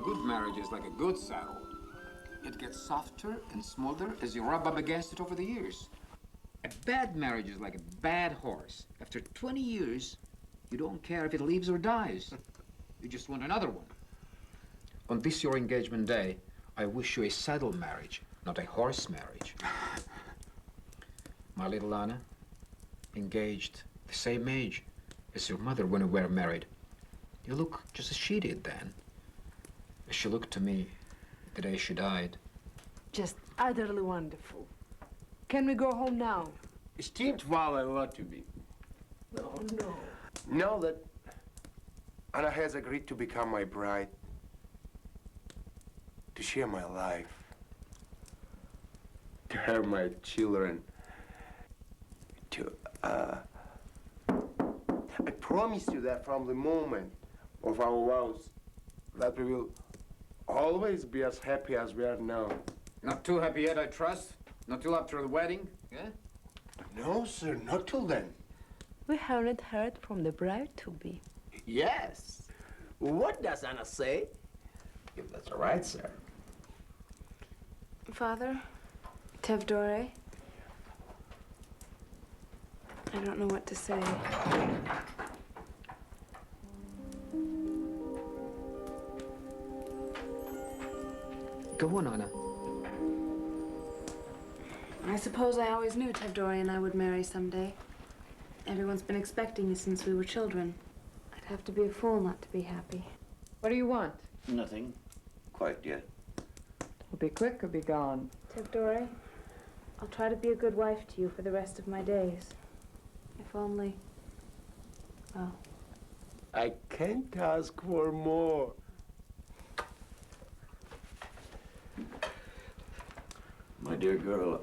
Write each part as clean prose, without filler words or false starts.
good marriage is like a good saddle. It gets softer and smoother as you rub up against it over the years. A bad marriage is like a bad horse. After 20 years, you don't care if it lives or dies. You just want another one. On this your engagement day, I wish you a saddle marriage, not a horse marriage. My little Anna, engaged the same age as your mother when we were married. You look just as she did then. As she looked to me the day she died. Just utterly wonderful. Can we go home now? Esteemed while I love to be. No, no. Now that Anna has agreed to become my bride, to share my life, to have my children, to, I promise you that from the moment of our vows, that we will always be as happy as we are now. Not too happy yet, I trust? Not till after the wedding, yeah? No, sir, not till then. We haven't heard from the bride-to-be. Yes. What does Anna say? If that's all right, sir. Father, Tevdore, I don't know what to say. Go on, Anna. I suppose I always knew Tevdore and I would marry someday. Everyone's been expecting me since we were children. I'd have to be a fool not to be happy. What do you want? Nothing quite yet. It'll be quick or be gone. Tevdore, I'll try to be a good wife to you for the rest of my days. If only, well. I can't ask for more. My dear girl,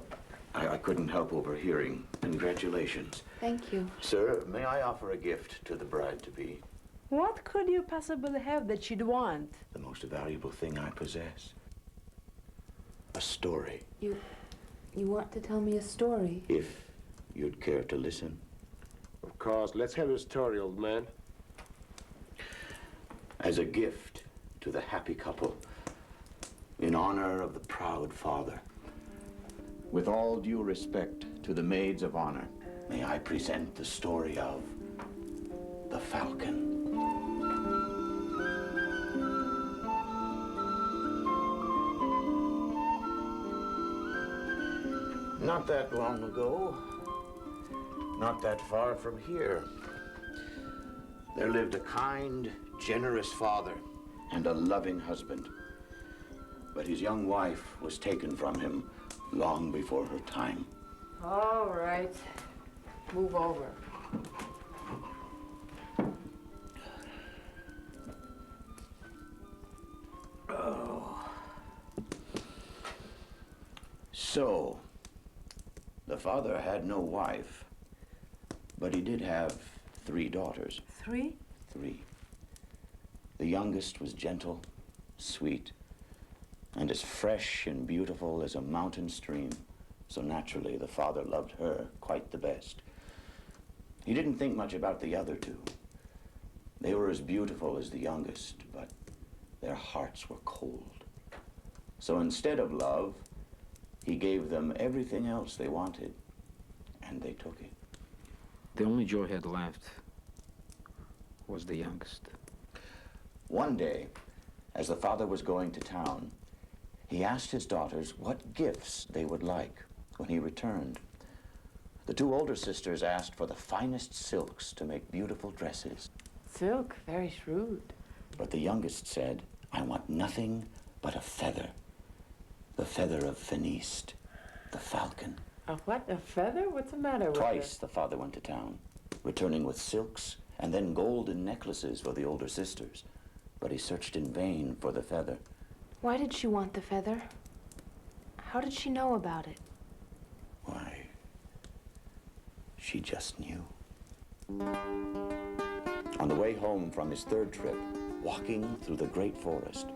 I couldn't help overhearing. Congratulations. Thank you. Sir, may I offer a gift to the bride-to-be? What could you possibly have that she'd want? The most valuable thing I possess. A story. You want to tell me a story? If you'd care to listen. Of course, let's have a story, old man. As a gift to the happy couple, in honor of the proud father, with all due respect to the maids of honor, may I present the story of the Falcon. Not that long ago, not that far from here, there lived a kind, generous father and a loving husband. But his young wife was taken from him long before her time. All right. Move over. Oh. So, the father had no wife, but he did have 3 daughters. 3? 3. The youngest was gentle, sweet, and as fresh and beautiful as a mountain stream. So naturally, the father loved her quite the best. He didn't think much about the other 2. They were as beautiful as the youngest, but their hearts were cold. So instead of love, he gave them everything else they wanted, and they took it. The only Joe had left was the youngest. One day, as the father was going to town, he asked his daughters what gifts they would like when he returned. The 2 older sisters asked for the finest silks to make beautiful dresses. Silk, very shrewd. But the youngest said, I want nothing but a feather. The feather of Feniste, the falcon. A what? A feather? What's the matter with Twice the father went to town, returning with silks and then golden necklaces for the older sisters. But he searched in vain for the feather. Why did she want the feather? How did she know about it? Why, she just knew. On the way home from his 3rd trip, walking through the great forest,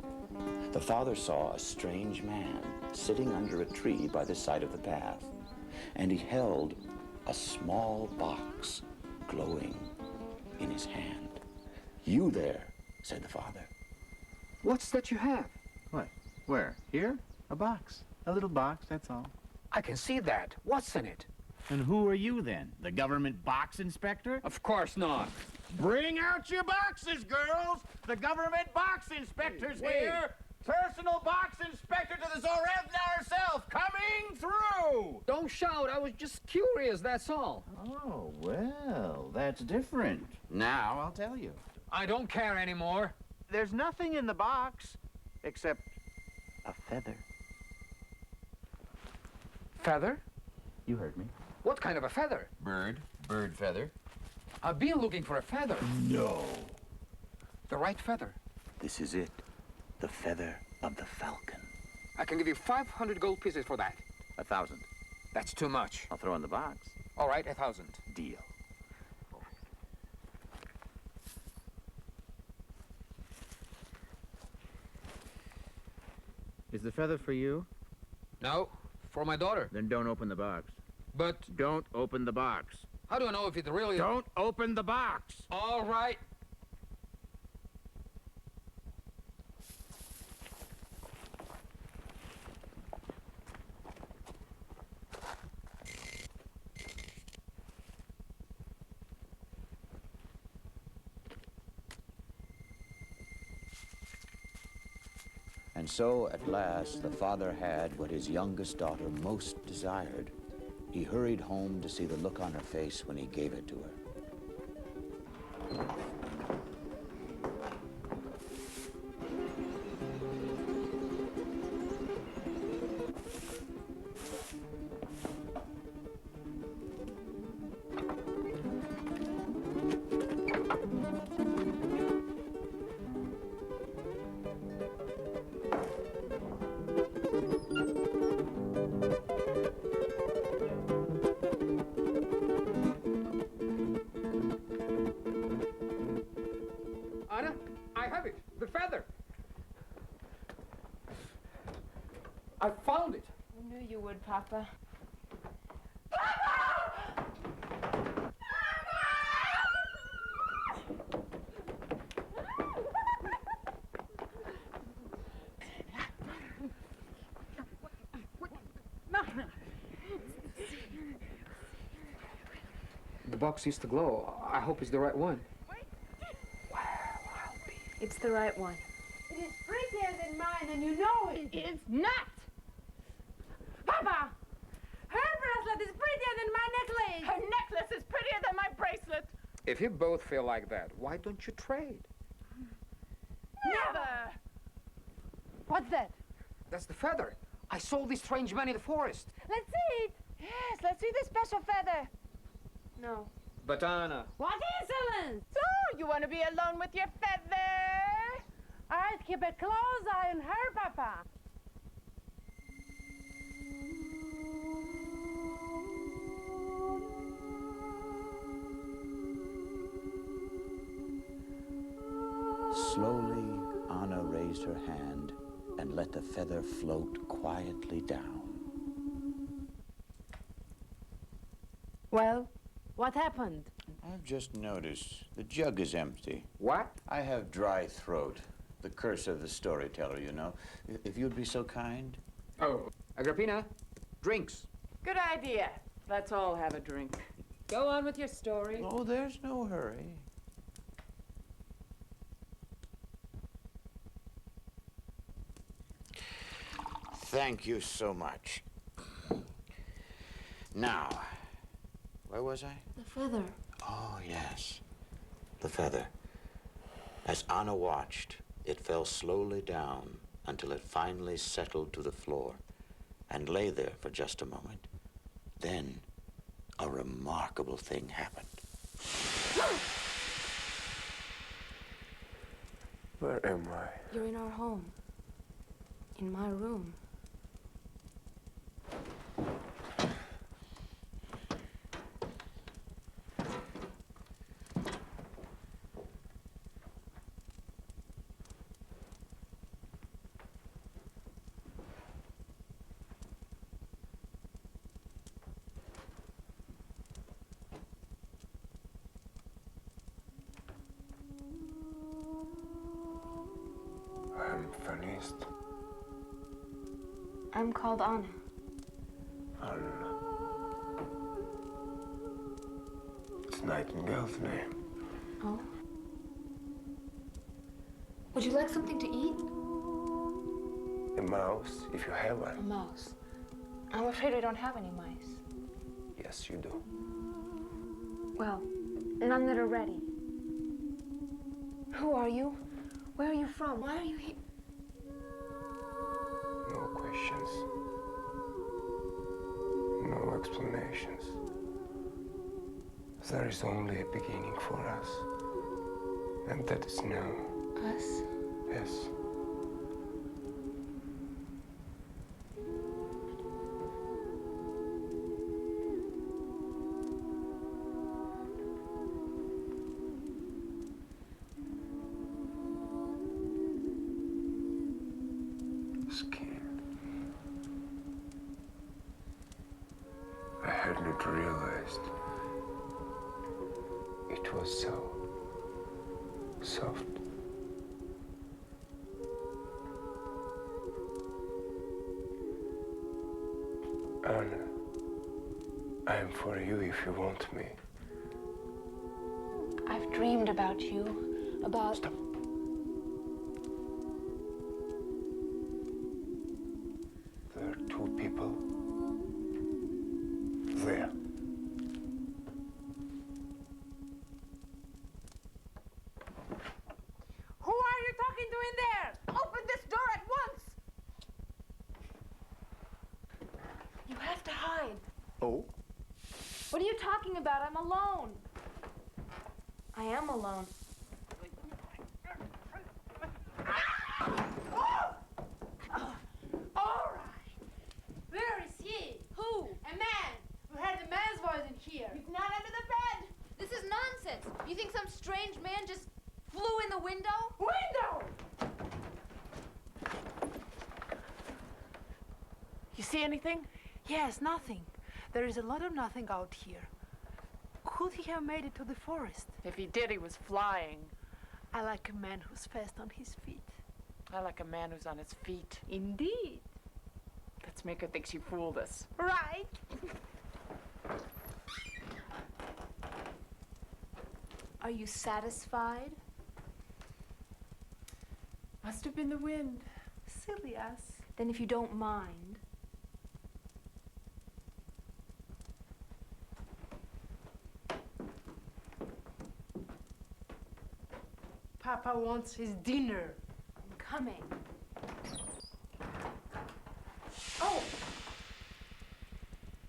the father saw a strange man sitting under a tree by the side of the path, and he held a small box glowing in his hand. You there, said the father. What's that you have? What? Where? Here? A box. A little box, that's all. I can see that. What's in it? And who are you then? The government box inspector? Of course not. Bring out your boxes, girls! The government box inspector's here! Personal box inspector to the Zorevna herself, coming through! Don't shout. I was just curious, that's all. Oh, well, that's different. Now I'll tell you. I don't care anymore. There's nothing in the box except a feather. Feather? You heard me. What kind of a feather? Bird feather. I've been looking for a feather. No. The right feather. This is it. The feather of the falcon. I can give you 500 gold pieces for that. 1,000. That's too much. I'll throw in the box. All right, 1,000. Deal. Is the feather for you? No, for my daughter. Then don't open the box. But Don't open the box. how do I know if it really... Don't open the box! All right. And so, at last, the father had what his youngest daughter most desired. He hurried home to see the look on her face when he gave it to her. Anna, I have it. The feather. I found it. I knew you would, Papa. The box used to glow. I hope it's the right one. It's the right one. It is prettier than mine, and you know it. It's not! Papa! Her bracelet is prettier than my necklace. Her necklace is prettier than my bracelet! If you both feel like that, why don't you trade? Never! What's that? That's the feather. I saw this strange man in the forest. Let's see it! Yes, let's see the special feather. No. But Anna... What insolence! So, you want to be alone with your feather? I'd keep a close eye on her, Papa. Slowly, Anna raised her hand and let the feather float quietly down. Well, what happened? I've just noticed the jug is empty. What? I have dry throat. The curse of the storyteller, you know. If you'd be so kind. Oh, Agrippina, drinks. Good idea. Let's all have a drink. Go on with your story. Oh, there's no hurry. Thank you so much. Now, where was I? The feather. Oh, yes. The feather. As Anna watched, it fell slowly down until it finally settled to the floor and lay there for just a moment. Then, a remarkable thing happened. Where am I? You're in our home. In my room. violinist. I'm called Anna. Anna. It's Nightingale's name. Oh? Would you like something to eat? A mouse, if you have A one. mouse. I'm afraid we don't have any mice. Yes, you do. Well, none that are ready. Who are you? Where are you from? Why are you here? No questions. No explanations. There is only a beginning for us. And that is now. Us? Yes. Scared. I had not realized it was so soft. Anna, I am for you if you want me. I've dreamed about you, about... Stop. There are two people there. Who are you talking to in there? Open this door at once! You have to hide. Oh? What are you talking about? I'm alone. I am alone. All right. Where is he? Who? A man. We heard a man's voice in here. He's not under the bed. This is nonsense. You think some strange man just flew in the window? Window! You see anything? Yes, nothing. There is a lot of nothing out here. Could he have made it to the forest? If he did, he was flying. I like a man who's fast on his feet. I like a man who's on his feet. Indeed. Let's make her think she fooled us. Right. Are you satisfied? Must have been the wind. Silly us. Then if you don't mind, Papa wants his dinner. I'm coming. Oh,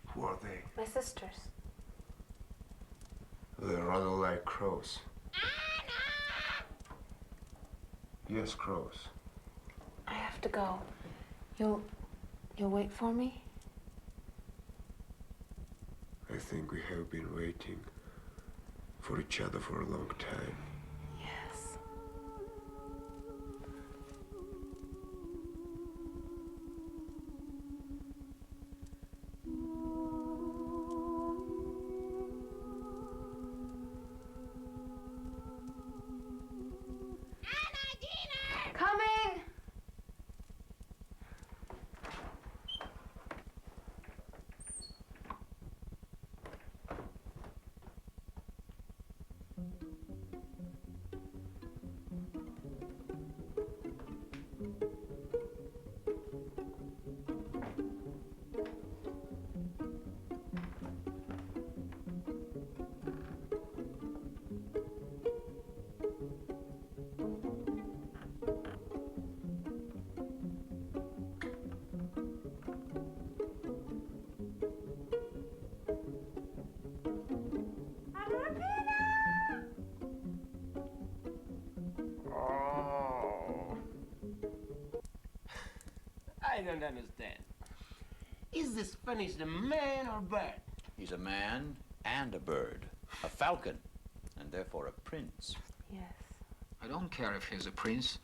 Who are they? My sisters. They're rather like crows. Yes, crows. I have to go. You'll wait for me? I think we have been waiting for each other for a long time. Yes. Coming! Oh. I don't understand. Is this finished a man or bird? He's a man and a bird, a falcon, and therefore a prince. Yes. I don't care if he's a prince.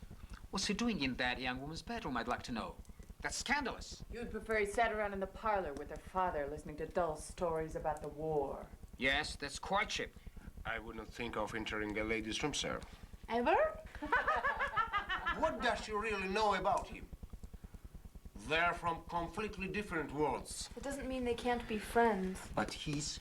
What's he doing in that young woman's bedroom, I'd like to know. That's scandalous. You'd prefer he sat around in the parlor with her father listening to dull stories about the war. Yes, that's courtship. I wouldn't think of entering a lady's room, sir. ever? What does she really know about him? They're from completely different worlds. It doesn't mean they can't be friends. But he's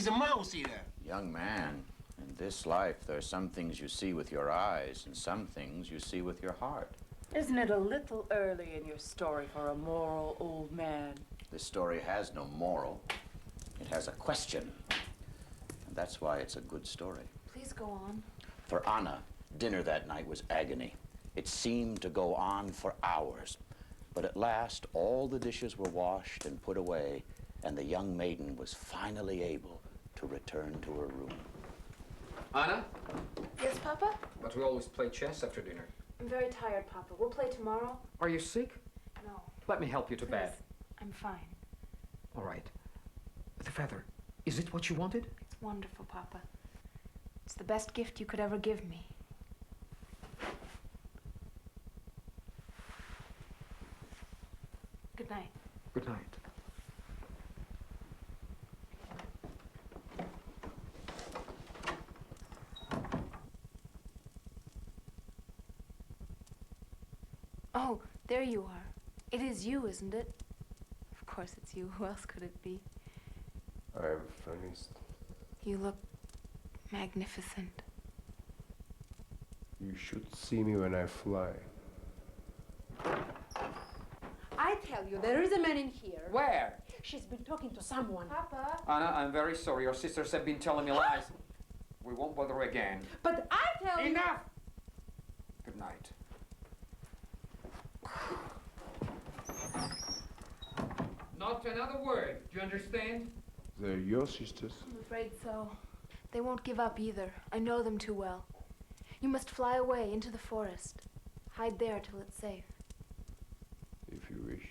a mouse eater. Young man, in this life, there are some things you see with your eyes and some things you see with your heart. Isn't it a little early in your story for a moral old man? This story has no moral. It has a question. And that's why it's a good story. Please go on. For Anna, dinner that night was agony. It seemed to go on for hours. But at last, all the dishes were washed and put away, and the young maiden was finally able to return to her room. Anna? Yes, Papa? But we always play chess after dinner. I'm very tired, Papa. We'll play tomorrow. Are you sick? No. Let me help you to bed. Please. I'm fine. All right. The feather, is it what you wanted? It's wonderful, Papa. It's the best gift you could ever give me. Good night. Good night. Oh, there you are. It is you, isn't it? Of course it's you. Who else could it be? I'm finished. You look magnificent. You should see me when I fly. I tell you, there is a man in here. Where? She's been talking to someone. Papa? Anna, I'm very sorry. Your sisters have been telling me lies. We won't bother again. But I tell you... Enough! Good night. Not another word. Do you understand? They're your sisters. I'm afraid so. They won't give up either. I know them too well. You must fly away into the forest. Hide there till it's safe. If you wish.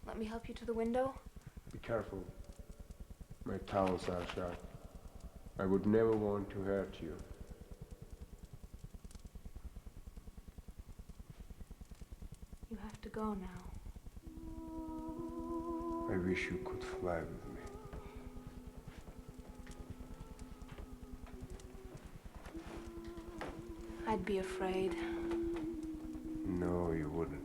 Let me help you to the window? Be careful. My talons are sharp. I would never want to hurt you. You have to go now. I wish you could fly with me. I'd be afraid. No, you wouldn't.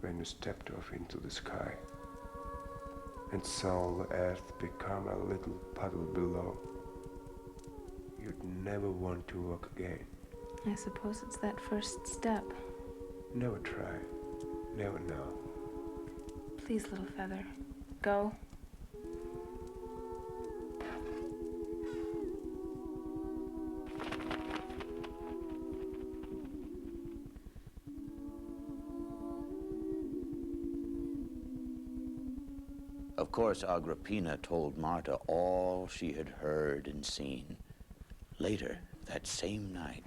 When you stepped off into the sky and saw the earth become a little puddle below, you'd never want to walk again. I suppose it's that first step. Never try. Never know. Please, little feather, go. Of course, Agrippina told Marta all she had heard and seen. Later, that same night,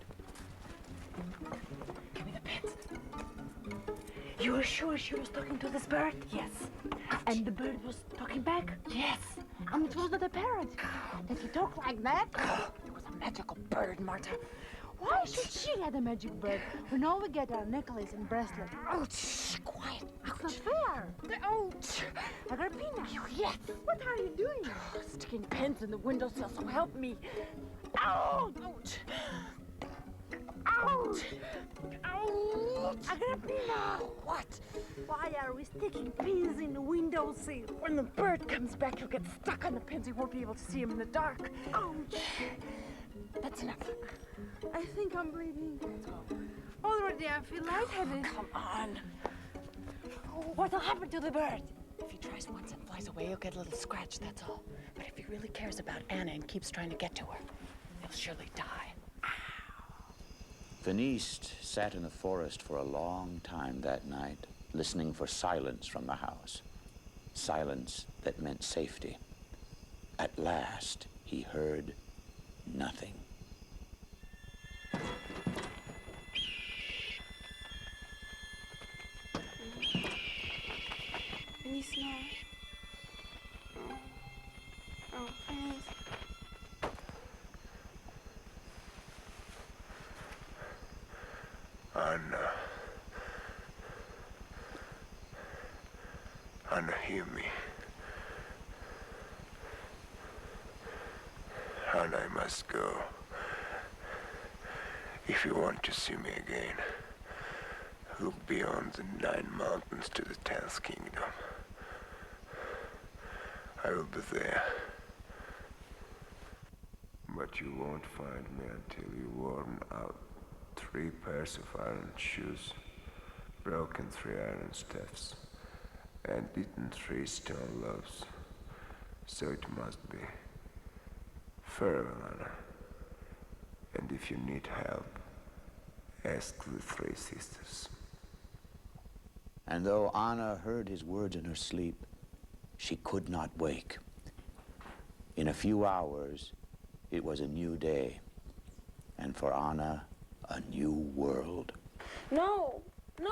Give me the pens. You are sure she was talking to this bird? Yes. And the bird was talking back? Yes. And it was not a parrot. Did he talk like that? It was a magical bird, Marta. Why should she get a magic bird when all we get are necklace and bracelet? Ouch! Quiet. That's not fair. Ouch! Agrippina. Yes. What are you doing? Sticking pens in the windowsill, so help me. Ouch! Ouch! Ouch! Ouch! Agrippina! What? Why are we sticking pins in the windowsill? When the bird comes back, he'll get stuck on the pins. He won't be able to see him in the dark. Ouch! That's enough. I think I'm bleeding. Already I feel lightheaded. Come on. What'll happen to the bird? If he tries once and flies away, he'll get a little scratch, that's all. But if he really cares about Anna and keeps trying to get to her, he'll surely die. Veniste sat in the forest for a long time that night, listening for silence from the house. Silence that meant safety. At last, he heard nothing. Any snow? Oh, please. Anna. Anna, hear me. Anna, I must go. If you want to see me again, look beyond the 9 mountains to the 10th kingdom. I will be there. But you won't find me until you've worn out 3 pairs of iron shoes, broken 3 iron staffs, and eaten 3 stone loaves. So it must be. Farewell, Anna. And if you need help, ask the 3 sisters. And though Anna heard his words in her sleep, she could not wake. In a few hours, it was a new day, and for Anna, a new world. No, no.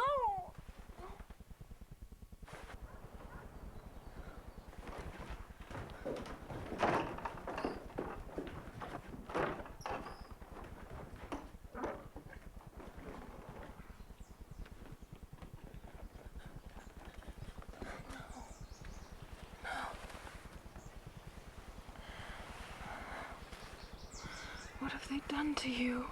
What have they done to you?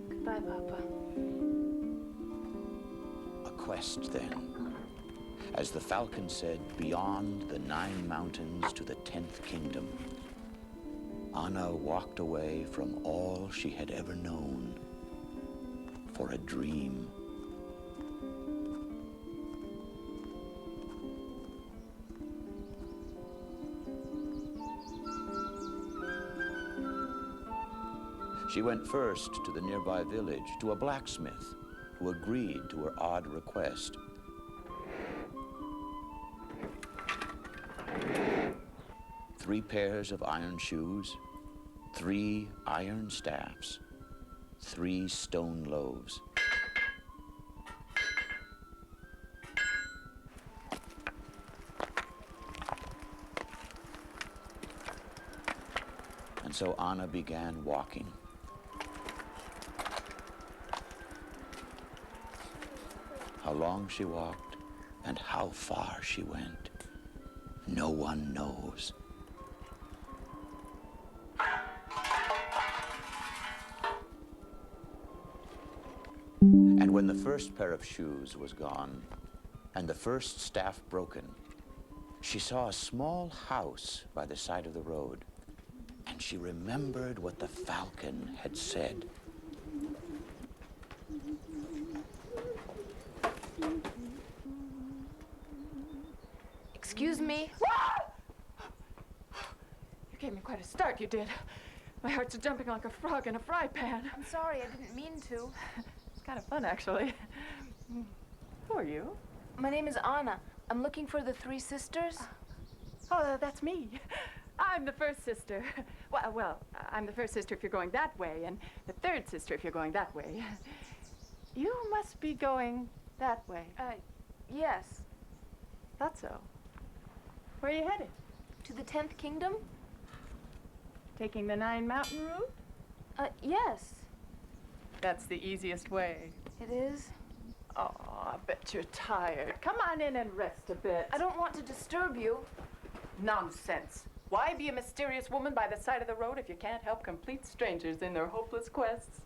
Goodbye, Papa. A quest, then. As the Falcon said, beyond the 9 mountains to the 10th kingdom. Anna walked away from all she had ever known for a dream. She went first to the nearby village, to a blacksmith who agreed to her odd request. Three pairs of iron shoes, 3 iron staffs, 3 stone loaves. And so Anna began walking. How long she walked and how far she went, no one knows. And when the first pair of shoes was gone and the first staff broken, she saw a small house by the side of the road, and she remembered what the Falcon had said. Excuse me? You gave me quite a start, you did. My heart's jumping like a frog in a fry pan. I'm sorry, I didn't mean to. It's kind of fun, actually. Who are you? My name is Anna. I'm looking for the 3 sisters. Oh, that's me. I'm the first sister. Well, I'm the first sister if you're going that way, and the 3rd sister if you're going that way. You must be going that way. Yes. Thought so. Where are you headed? To the 10th kingdom? Taking the 9 mountain route? Yes. That's the easiest way. It is? Oh, I bet you're tired. Come on in and rest a bit. I don't want to disturb you. Nonsense. Why be a mysterious woman by the side of the road if you can't help complete strangers in their hopeless quests?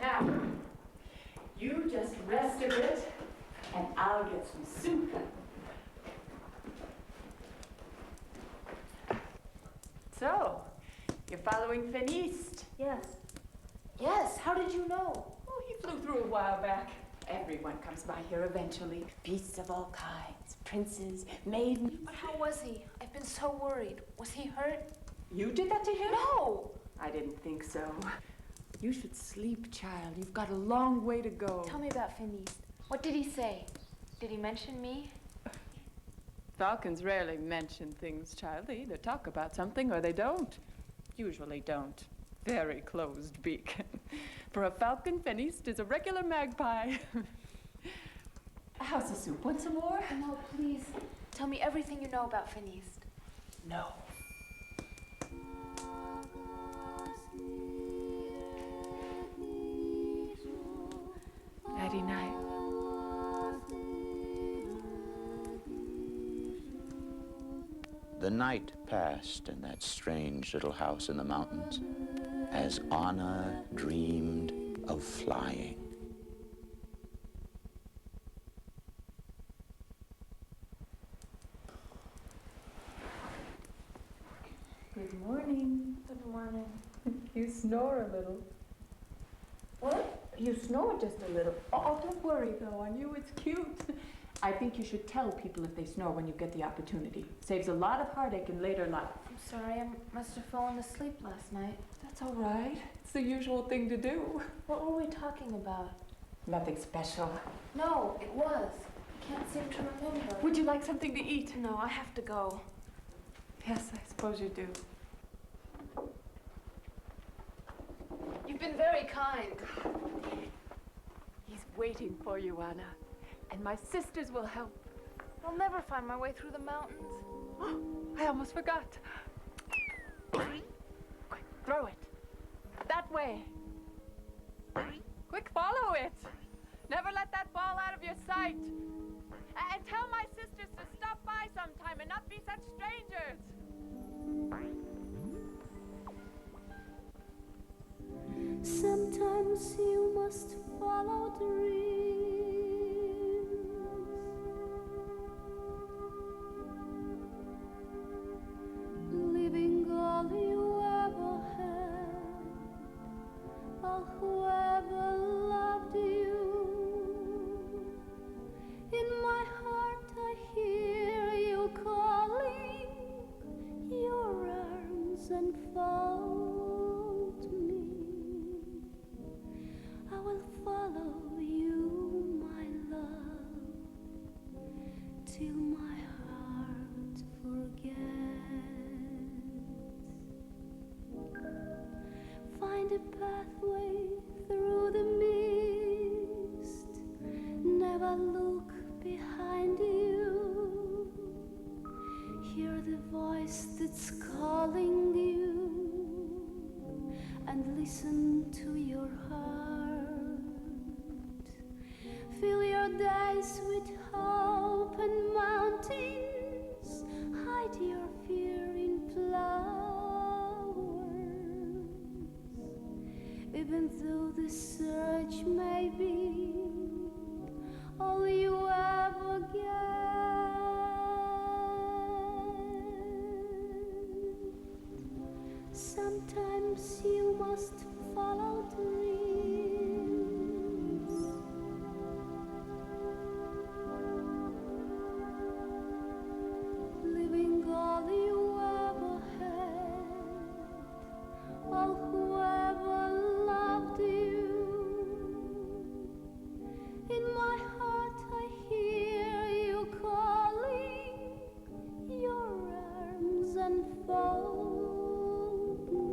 Now, you just rest a bit, and I'll get some soup. So, you're following Finiste? Yes. Yes, how did you know? Oh, he flew through a while back. Everyone comes by here eventually. Beasts of all kinds, princes, maidens. But how was he? I've been so worried. Was he hurt? You did that to him? No! I didn't think so. You should sleep, child. You've got a long way to go. Tell me about Finiste. What did he say? Did he mention me? Falcons rarely mention things, child. They either talk about something or they don't. Usually don't. Very closed beak. For a falcon, Finiste is a regular magpie. How's the soup? Want some more? No, please. Tell me everything you know about Finiste. No. Nighty night. The night passed in that strange little house in the mountains as Anna dreamed of flying. Good morning. Good morning. You snore a little. What? You snore just a little. Oh, don't worry, though. On you, it's cute. I think you should tell people if they snore when you get the opportunity. Saves a lot of heartache in later life. I'm sorry, I must have fallen asleep last night. That's all right. It's the usual thing to do. What were we talking about? Nothing special. No, it was. I can't seem to remember. Would you like something to eat? No, I have to go. Yes, I suppose you do. You've been very kind. He's waiting for you, Anna. And my sisters will help. I'll never find my way through the mountains. I almost forgot. Quick, throw it. That way. Quick, follow it. Never let that fall out of your sight. And tell my sisters to stop by sometime and not be such strangers. Sometimes you must follow dreams. Leaving all you ever had, all who ever loved you. In my heart I hear you calling, your arms unfold me. I will follow you, my love, till my heart forgets. Find a pathway through the mist, never look behind you. Hear the voice that's calling you, and listen to your heart. Fill your days with hope and mountains, hide your fear in flowers. Even though the search may be all you ever get, sometimes you must follow dreams. Living all you ever had, all who ever loved you. In my heart I hear you calling, your arms unfold me.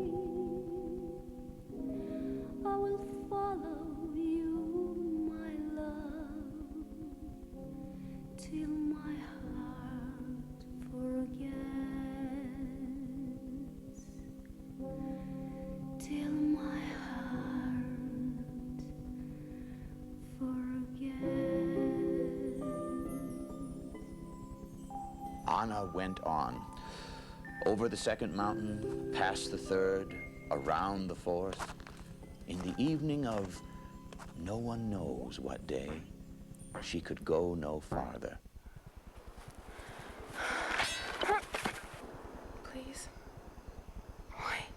I will follow you, my love, till my heart forgets. Till my heart forgets. Anna went on, over the second mountain, past the third, around the fourth. In the evening of no one knows what day, she could go no farther. Please. Wait.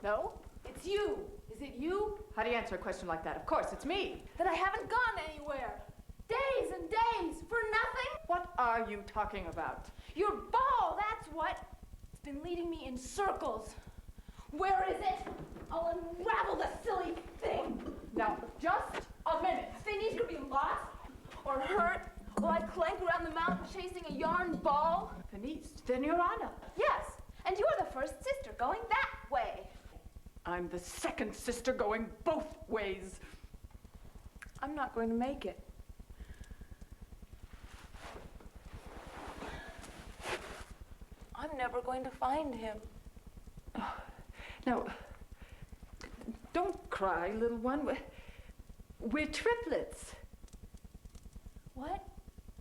No? It's you. Is it you? How do you answer a question like that? Of course, it's me. That I haven't gone anywhere. Days and days for nothing. What are you talking about? Your ball, that's what. It's been leading me in circles. Where is it? I'll unravel the silly thing. Now, just a minute. Phineas could be lost or hurt while I clank around the mountain chasing a yarn ball. Denise, then you're Anna. Yes, and you are the first sister going that way. I'm the second sister going both ways. I'm not going to make it. I'm never going to find him. Now, don't cry, little one. We're triplets. What?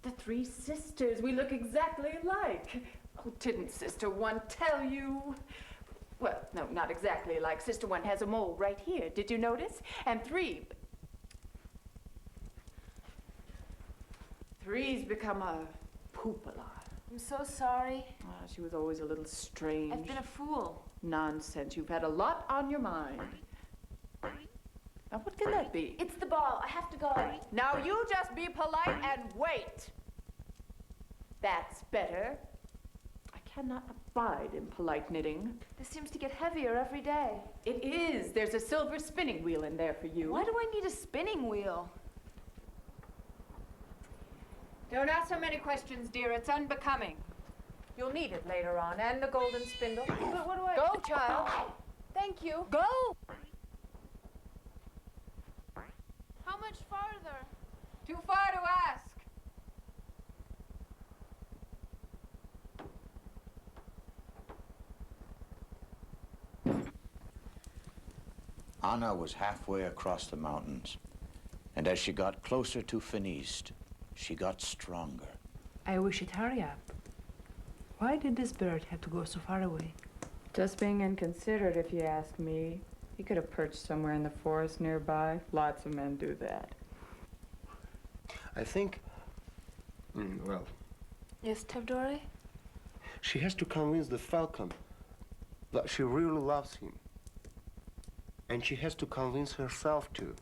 The three sisters. We look exactly alike. Oh, didn't Sister One tell you? Well, no, not exactly alike. Sister One has a mole right here. Did you notice? And three's become a poopala. I'm so sorry. Ah, she was always a little strange. I've been a fool. Nonsense. You've had a lot on your mind. Now, what can that be? It's the ball. I have to go. Now, you just be polite and wait. That's better. I cannot abide impolite knitting. This seems to get heavier every day. It is. There's a silver spinning wheel in there for you. Why do I need a spinning wheel? Don't ask so many questions, dear. It's unbecoming. You'll need it later on, and the golden spindle. But what do I... Go, child. Thank you. Go! How much farther? Too far to ask. Anna was halfway across the mountains, and as she got closer to Phineas, she got stronger. I wish it'd hurry up. Why did this bird have to go so far away? Just being inconsiderate, if you ask me. He could have perched somewhere in the forest nearby. Lots of men do that. I think, well, Yes, Tevdori? she has to convince the Falcon that she really loves him. And she has to convince herself too.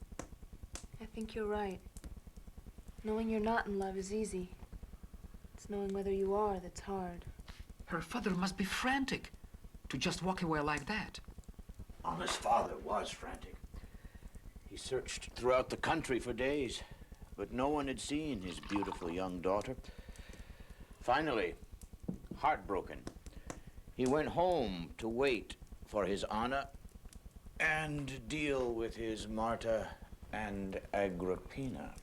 I think you're right. Knowing you're not in love is easy. It's knowing whether you are that's hard. Her father must be frantic to just walk away like that. Anna's father was frantic. He searched throughout the country for days, but no one had seen his beautiful young daughter. Finally, heartbroken, he went home to wait for his Anna and deal with his Marta and Agrippina.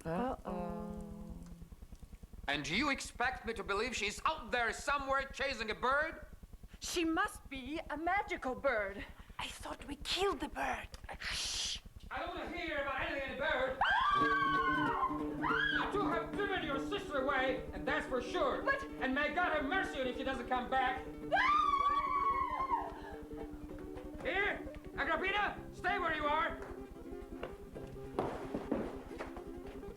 Uh-oh. And you expect me to believe she's out there somewhere chasing a bird? She must be a magical bird. I thought we killed the bird. Shh! I don't want to hear about anything in the bird. You two have driven your sister away, and that's for sure. But... And may God have mercy on you if she doesn't come back. Here, Agrippina, stay where you are.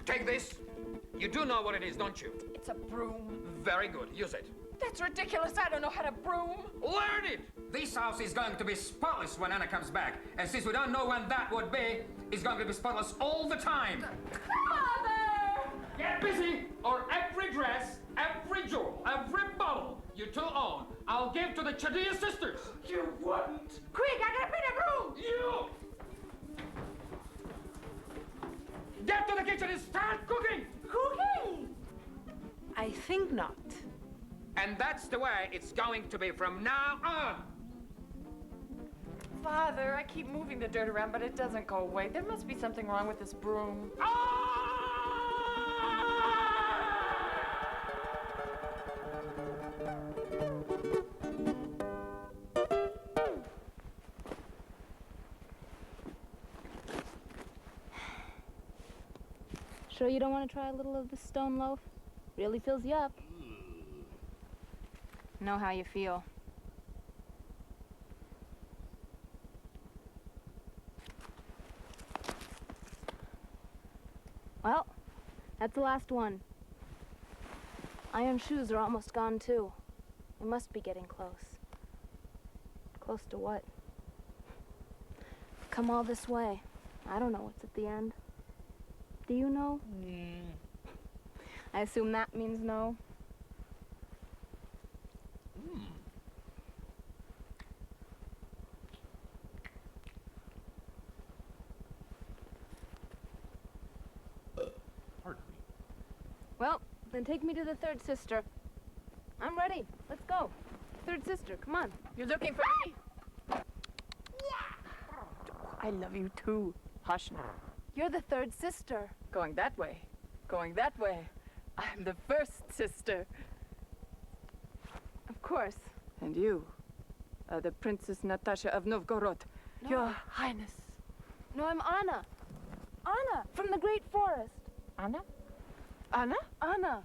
Take this. You do know what it is, don't you? It's a broom. Very good. Use it. That's ridiculous. I don't know how to broom. Learn it! This house is going to be spotless when Anna comes back. And since we don't know when that would be, it's going to be spotless all the time. Father! Get busy, or every dress, every jewel, every bottle you two own, I'll give to the Chadea sisters. You wouldn't. Quick, I gotta paint a broom. You! Get to the kitchen and start cooking! Cooking? I think not. And that's the way it's going to be from now on. Father, I keep moving the dirt around, but it doesn't go away. There must be something wrong with this broom. Sure you don't want to try a little of this stone loaf? Really fills you up. Know how you feel. Well, that's the last one. Iron shoes are almost gone too. We must be getting close. Close to what? Come all this way. I don't know what's at the end. Do you know? I assume that means no. Pardon me. Well, then take me to the third sister. I'm ready. Let's go. Third sister, come on. You're looking for me? I love you too. Hush now. You're the third sister. Going that way. Going that way. I'm the first sister. Of course. And you are the Princess Natasha of Novgorod. No. Your Highness. No, I'm Anna. Anna, from the Great Forest. Anna? Anna? Anna.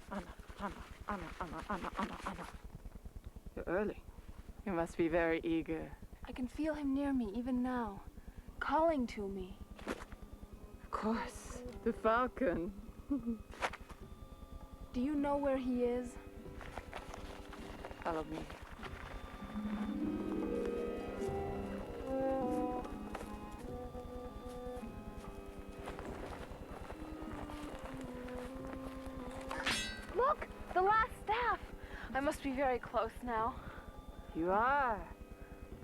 Anna. You're early. You must be very eager. I can feel him near me even now, calling to me. Of course. The Falcon. Do you know where he is? Follow me. Look, the last staff. I must be very close now. You are.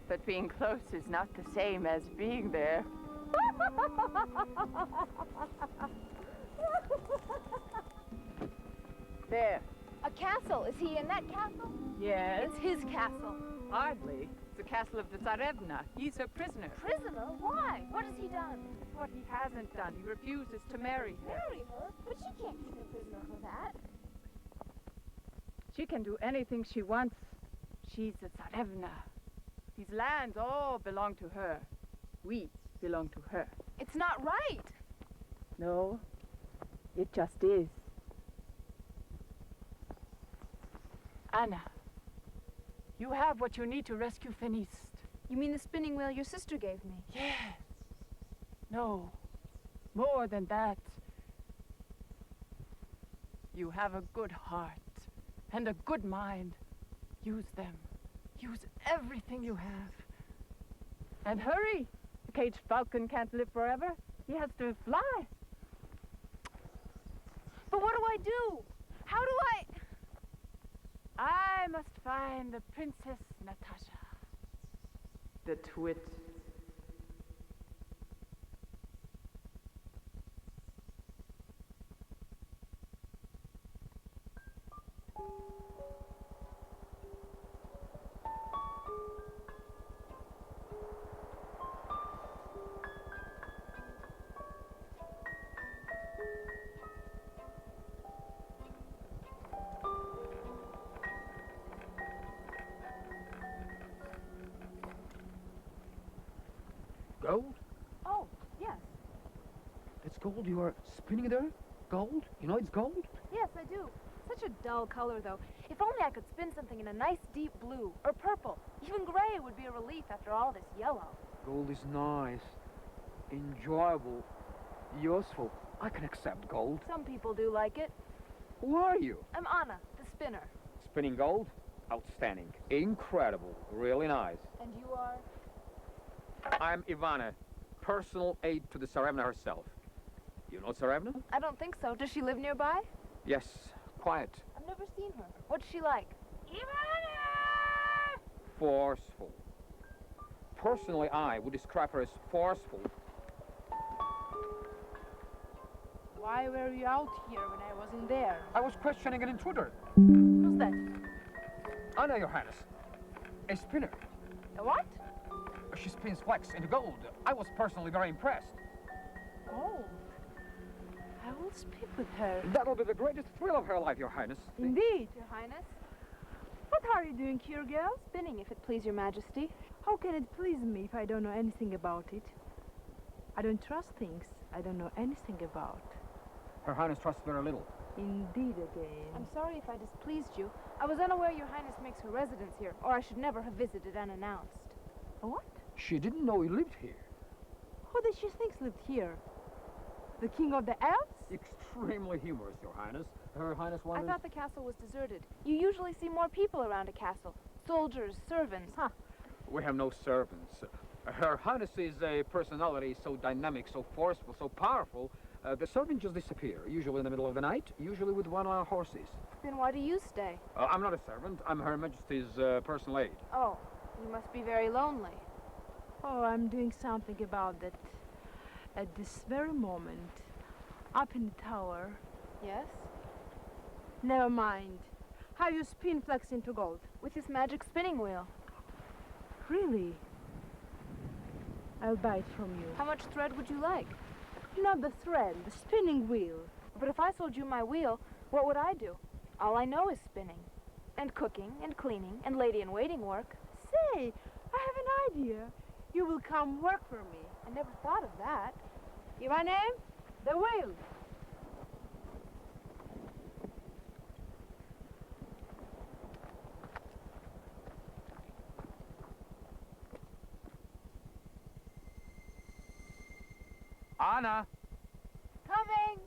But being close is not the same as being there. There. A castle. Is he in that castle? Yes. It's his castle. Hardly. It's the castle of the Tsarevna. He's her prisoner. Prisoner? Why? What has he done? What he hasn't done. He refuses to marry her. Marry her? But she can't keep a prisoner for that. She can do anything she wants. She's the Tsarevna. These lands all belong to her. We belong to her. It's not right. No, it just is. Anna, you have what you need to rescue Fenist. You mean the spinning wheel your sister gave me? Yes. No, more than that. You have a good heart and a good mind. Use them. Use everything you have. And hurry! The caged falcon can't live forever. He has to fly. But what do I do? How do I must find the Princess Natasha. The twit. Gold? Oh, yes. That's gold you are spinning there? Gold? You know it's gold? Yes, I do. Such a dull color, though. If only I could spin something in a nice deep blue or purple. Even gray would be a relief after all this yellow. Gold is nice, enjoyable, useful. I can accept gold. Some people do like it. Who are you? I'm Anna, the spinner. Spinning gold? Outstanding. Incredible. Really nice. And you are? I'm Ivana, personal aide to the Tsarevna herself. You know Tsarevna? I don't think so. Does she live nearby? Yes, quiet. I've never seen her. What's she like? Ivana! Forceful. Personally, I would describe her as forceful. Why were you out here when I wasn't there? I was questioning an intruder. Who's that? Anna, Your Highness. A spinner. A what? She spins flax into gold. I was personally very impressed. Oh. I will speak with her. That'll be the greatest thrill of her life, Your Highness. Indeed. Your Highness? What are you doing here, girl? Spinning, if it please your majesty. How can it please me if I don't know anything about it? I don't trust things I don't know anything about. Her Highness trusts very little. Indeed again. I'm sorry if I displeased you. I was unaware your Highness makes her residence here, or I should never have visited unannounced. What? She didn't know you lived here. Who did she think lived here? The king of the elves? Extremely humorous, Your Highness. Her Highness I wonders... thought the castle was deserted. You usually see more people around a castle. Soldiers, servants. Huh. We have no servants. Her Highness's personality is so dynamic, so forceful, so powerful, the servants just disappear, usually in the middle of the night, usually with one of our horses. Then why do you stay? I'm not a servant. I'm Her Majesty's personal aide. Oh, you must be very lonely. Oh, I'm doing something about that. At this very moment, up in the tower. Yes? Never mind. How you spin flax into gold? With this magic spinning wheel. Really? I'll buy it from you. How much thread would you like? Not the thread, the spinning wheel. But if I sold you my wheel, what would I do? All I know is spinning. And cooking, and cleaning, and lady-in-waiting work. Say, I have an idea. You will come work for me. I never thought of that. Your name? The wheel. Anna! Coming!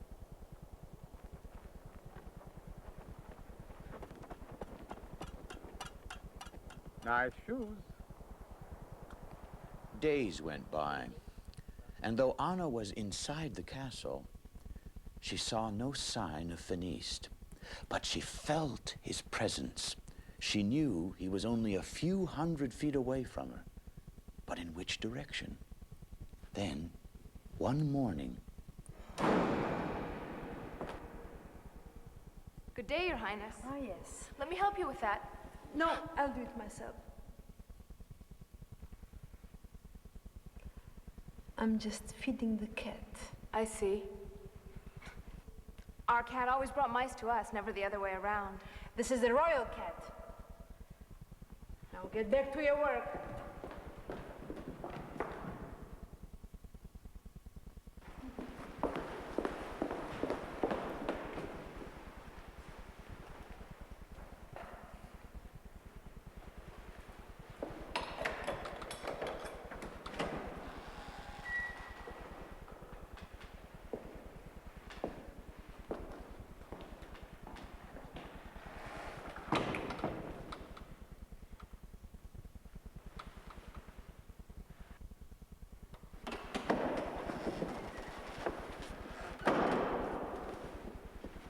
Nice shoes. Days went by, and though Anna was inside the castle, she saw no sign of Finiste, but she felt his presence. She knew he was only a few hundred feet away from her, but in which direction? Then, one morning... Good day, Your Highness. Ah, yes. Let me help you with that. No, I'll do it myself. I'm just feeding the cat. I see. Our cat always brought mice to us, never the other way around. This is a royal cat. Now get back to your work.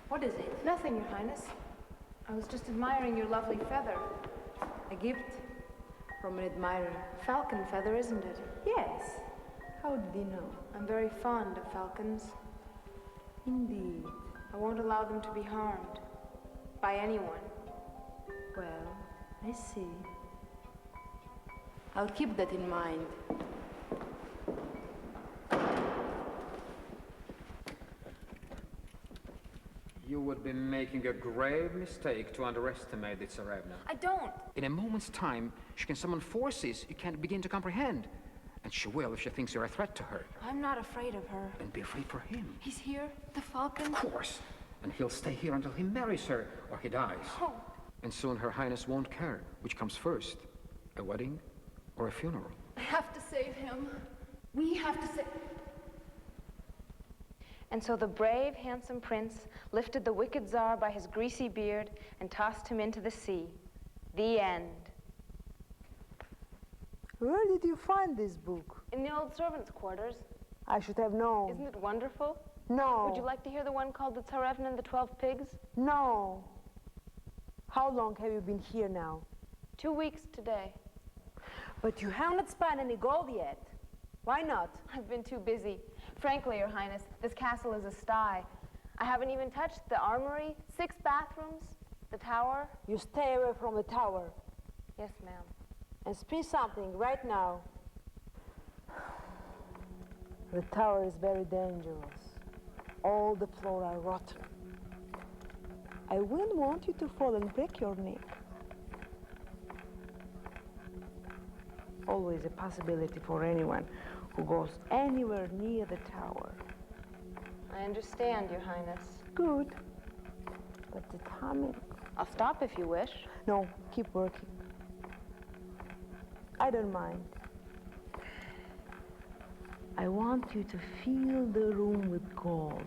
What is it? Nothing, Your Highness. I was just admiring your lovely feather. A gift from an admirer. Falcon feather, isn't it? Yes. How did he know? I'm very fond of falcons. Indeed. I won't allow them to be harmed. By anyone. Well, I see. I'll keep that in mind. You would be making a grave mistake to underestimate the Tsarevna. I don't. In a moment's time, she can summon forces you can't begin to comprehend. And she will if she thinks you're a threat to her. I'm not afraid of her. Then be afraid for him. He's here? The Falcon? Of course. And he'll stay here until he marries her or he dies. Oh. And soon Her Highness won't care which comes first, a wedding or a funeral. I have to save him. We have to save... And so the brave, handsome prince lifted the wicked Tsar by his greasy beard and tossed him into the sea. The end. Where did you find this book? In the old servants' quarters. I should have known. Isn't it wonderful? No. Would you like to hear the one called The Tsarevna and the 12 Pigs? No. How long have you been here now? 2 weeks today. But you have not spent any gold yet. Why not? I've been too busy. Frankly, Your Highness, this castle is a sty. I haven't even touched the armory, 6 bathrooms, the tower. You stay away from the tower. Yes, ma'am. And spin something right now. The tower is very dangerous. All the floor are rotten. I wouldn't want you to fall and break your neck. Always a possibility for anyone who goes anywhere near the tower. I understand, Your Highness. Good. But the timing... I'll stop if you wish. No, keep working. I don't mind. I want you to fill the room with gold.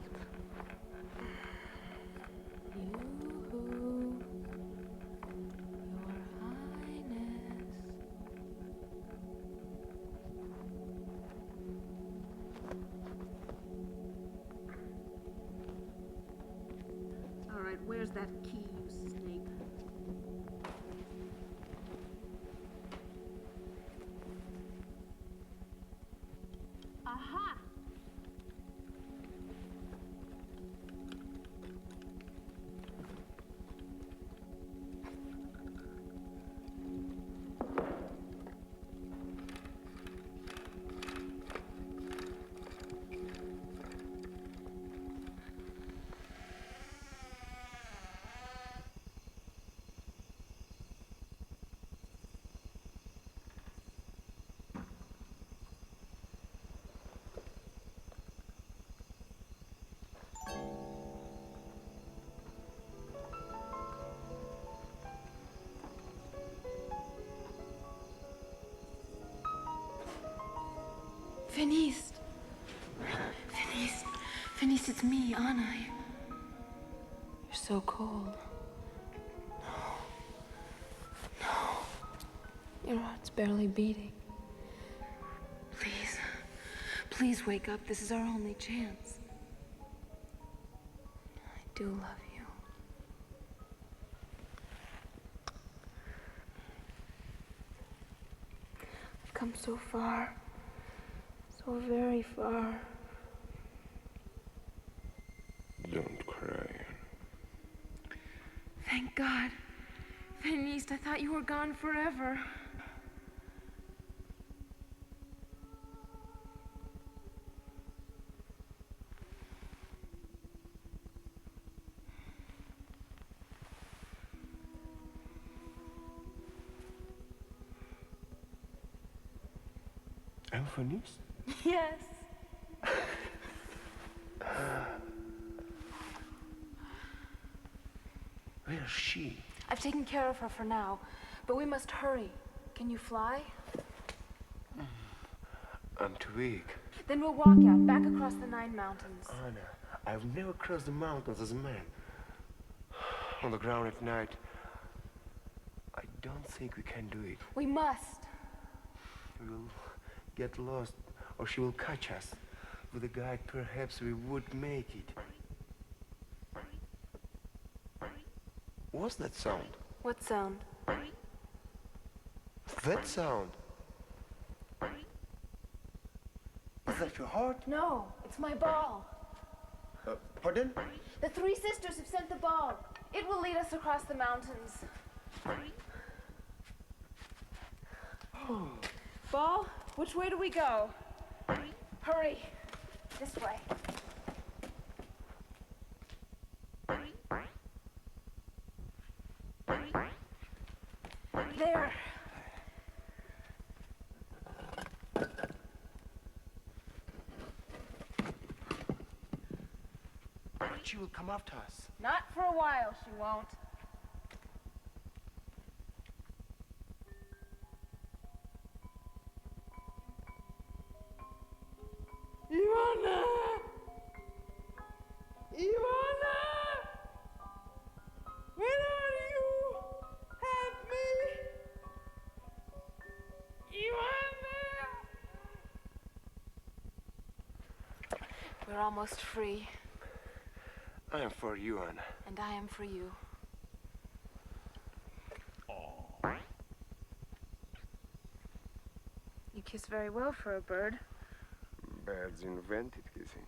Fenise. Fenise. Fenise, it's me, Anna. You're so cold. No. Your heart's barely beating. Please. Please wake up. This is our only chance. I do love you. I've come so far. So very far. Don't cry. Thank God. Fenise, I thought you were gone forever. I'm Fenise? Yes. Where's she? I've taken care of her for now, but we must hurry. Can you fly? I'm too weak. Then we'll walk out, back across the 9 mountains. Anna, I've never crossed the mountains as a man. On the ground at night, I don't think we can do it. We must. We'll get lost, or she will catch us. With a guide, perhaps we would make it. What's that sound? What sound? That sound. Is that your heart? No, it's my ball. Pardon? The 3 sisters have sent the ball. It will lead us across the mountains. Ball, which way do we go? Hurry. This way. There. She will come after us. Not for a while, she won't. Ivana! Ivana! Where are you? Help me! Ivana! We're almost free. I am for you, Anna. And I am for you. You kiss very well for a bird. Birds invented kissing.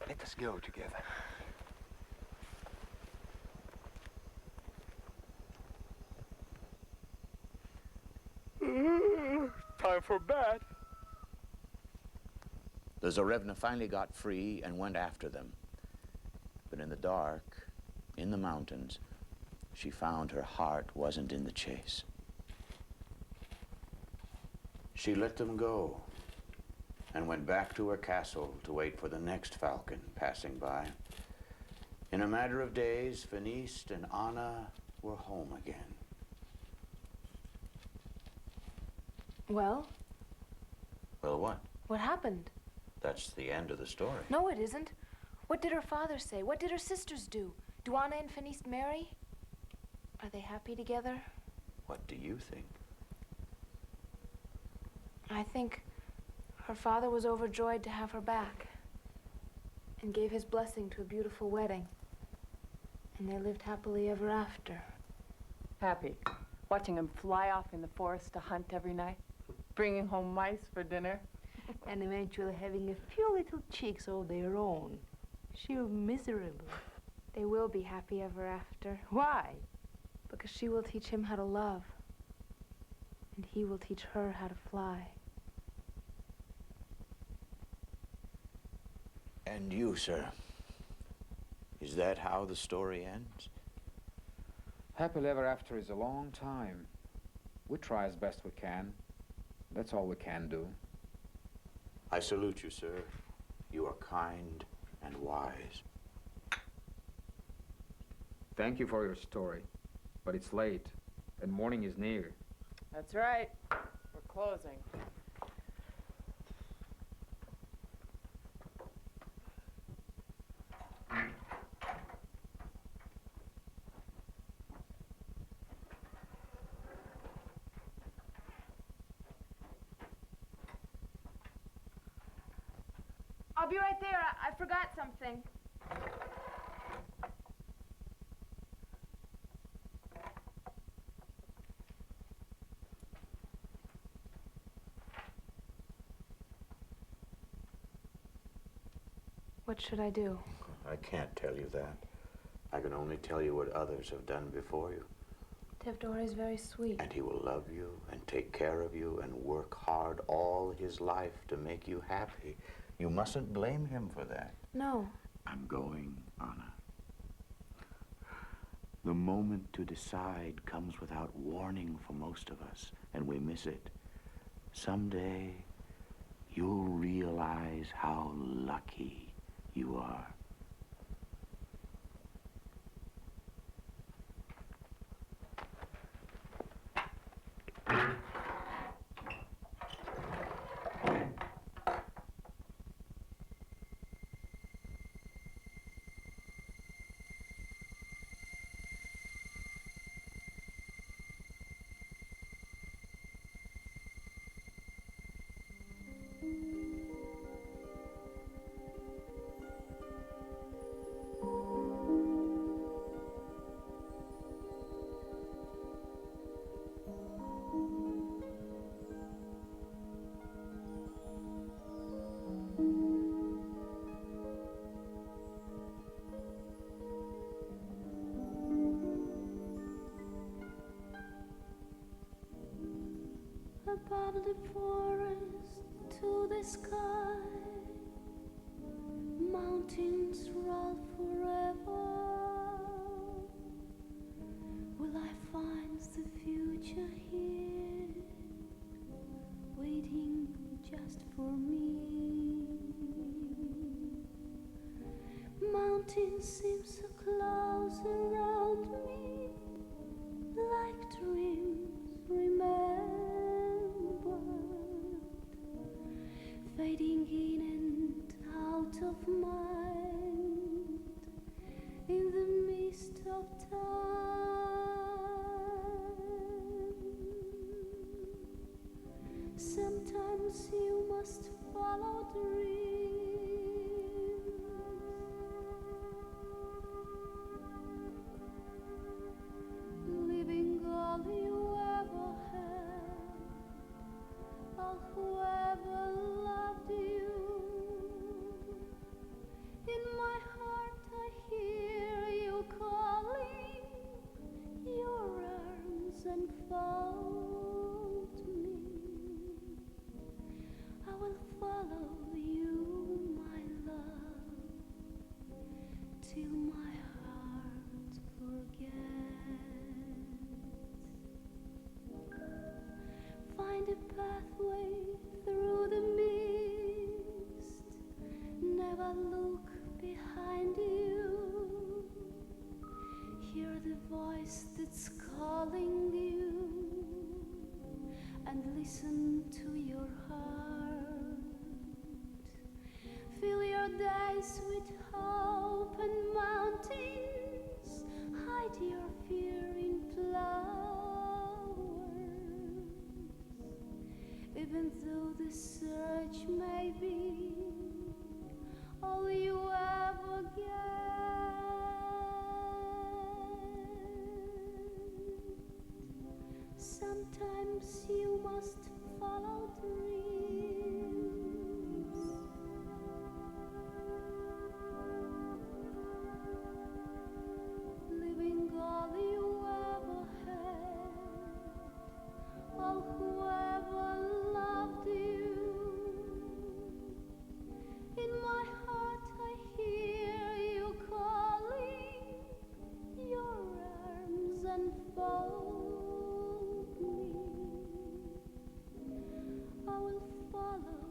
Let us go together. Time for bed. The Tsarevna finally got free and went after them. But in the dark, in the mountains, she found her heart wasn't in the chase. She let them go and went back to her castle to wait for the next falcon passing by. In a matter of days, Fenise and Anna were home again. Well? Well, what? What happened? That's the end of the story. No, it isn't. What did her father say? What did her sisters do? Do Anna and Fenise marry? Are they happy together? What do you think? I think her father was overjoyed to have her back and gave his blessing to a beautiful wedding. And they lived happily ever after. Happy. Watching him fly off in the forest to hunt every night. Bringing home mice for dinner. And eventually having a few little chicks of their own. Sheer miserable. They will be happy ever after. Why? Because she will teach him how to love. And he will teach her how to fly. And you, sir? Is that how the story ends? Happily ever after is a long time. We try as best we can. That's all we can do. I salute you, sir. You are kind and wise. Thank you for your story. But it's late, and morning is near. That's right. We're closing. I'll be right there. I forgot something. What should I do? I can't tell you that. I can only tell you what others have done before you. Tevdor is very sweet. And he will love you and take care of you and work hard all his life to make you happy. You mustn't blame him for that. No. I'm going, Anna. The moment to decide comes without warning for most of us, and we miss it. Someday, you'll realize how lucky you are. Above the forest to the sky, mountains roll forever. Will I find the future here, waiting just for me? Mountains seem so close around me, like dreams remembered, fading in and out of mind, in the mist of time. Sometimes you must follow dreams, leaving all you ever had, all who ever loved you. In my heart I hear you calling, your arms enfold me. I will follow you, my love, till my heart forgets. Find a pathway through the mist, never look behind you. Hear the voice that's calling you, and listen to your heart. Fill your days with hope and mountains, hide your fear in flowers. Even though the search may be all you ever get, sometimes you must follow dreams, leaving all you ever had, all who ever loved you. In my heart I hear you calling, your arms enfold me. I will follow